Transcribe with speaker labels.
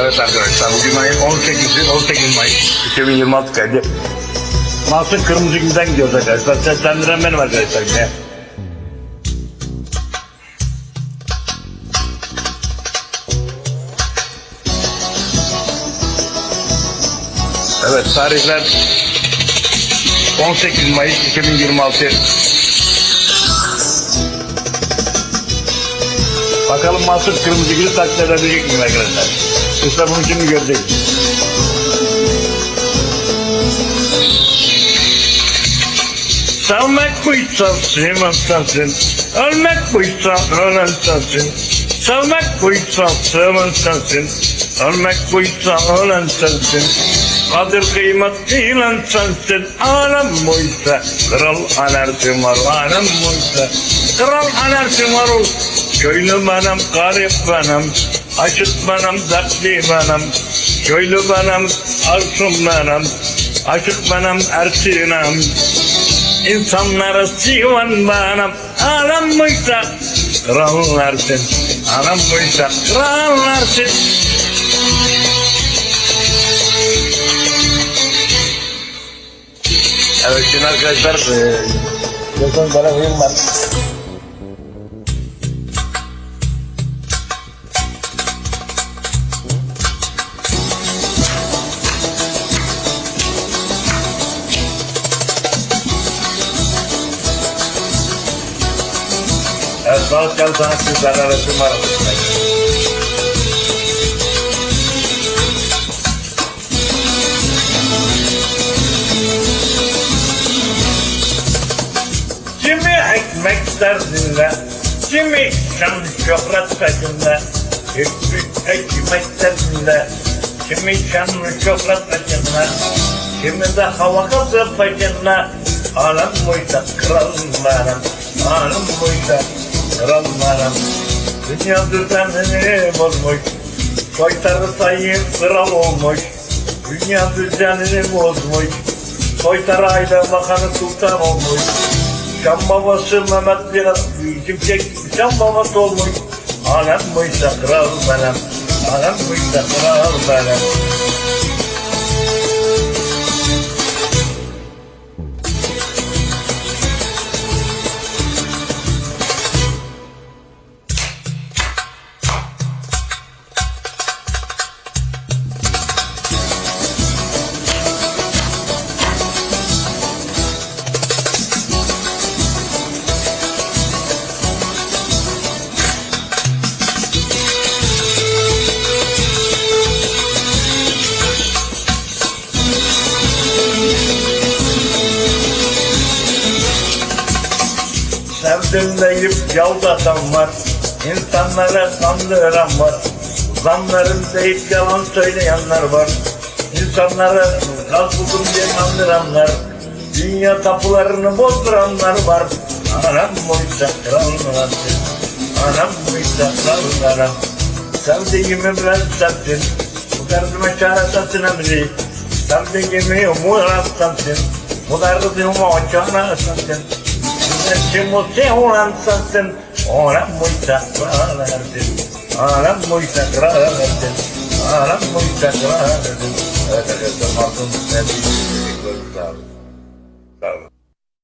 Speaker 1: Evet arkadaşlar, bugün ayın 18 Mayıs 2026 kaydı. Mahsun Kırmızıgül'den gidiyoruz arkadaşlar. Seslendiren benim arkadaşlar yine. Evet, tarihler 18 Mayıs 2026. Bakalım Mahsun Kırmızıgül'ü taklit edebilecek miyim arkadaşlar? İşte bunu şimdi göreceksiniz. Sevmek buysa sevmem sensin, ölmek buysa ölen sensin. Sevmek buysa sevmem sensin, ölmek buysa ölen sensin. Kadir kıymet bilen sensin, alem buysa kral alersin var, alem buysa kral alersin var. Köylü benim, garip benim, aşık benim, dertli benim. Köylü benim, arsum benim, aşık benim, Ersin'im. İnsanlara sivan benim, alem buysa kral Ersin, alem buysa kral Ersin. Evet şimdi arkadaşlar, yakın bana huyum var. Evet, bazı çalı sanatçılarla resim var. Kimi ekmek derdinde, kimi şan şöhret peşinde. Ekmek derdinde, kimi şan şöhret peşinde. Kimi de hava katı peşinde. Alem buysa kral benim, alem buysa krallarım. Dünya düzenini bozmuş, soytarı sayıp kral olmuş. Dünya düzenini bozmuş, soytarı aile bakanı sultan olmuş. Şam babası Mehmet bir Şimşek, Şam babası olmuş. Alem buysa kral benim, alem buysa kral benim. Sevdim deyip yaldatan var, insanlara kandıran var. Zanlarım deyip yalan söyleyenler var. İnsanlara gaz buldum diye kandıranlar. Dünya tapularını bozduranlar var. Anam buysa krallarım, anam buysa krallarım. Sevdiğimi ben sensin, bu derdime çare sensin emri. Sevdiğimi umurat sensin, bu derdime çare sensin. Şimdi seven sensin, alem buysa kral Ersin, alem buysa kral Ersin, alem buysa kral Ersin. Evet arkadaşlar, Mahsun Kırmızıgül.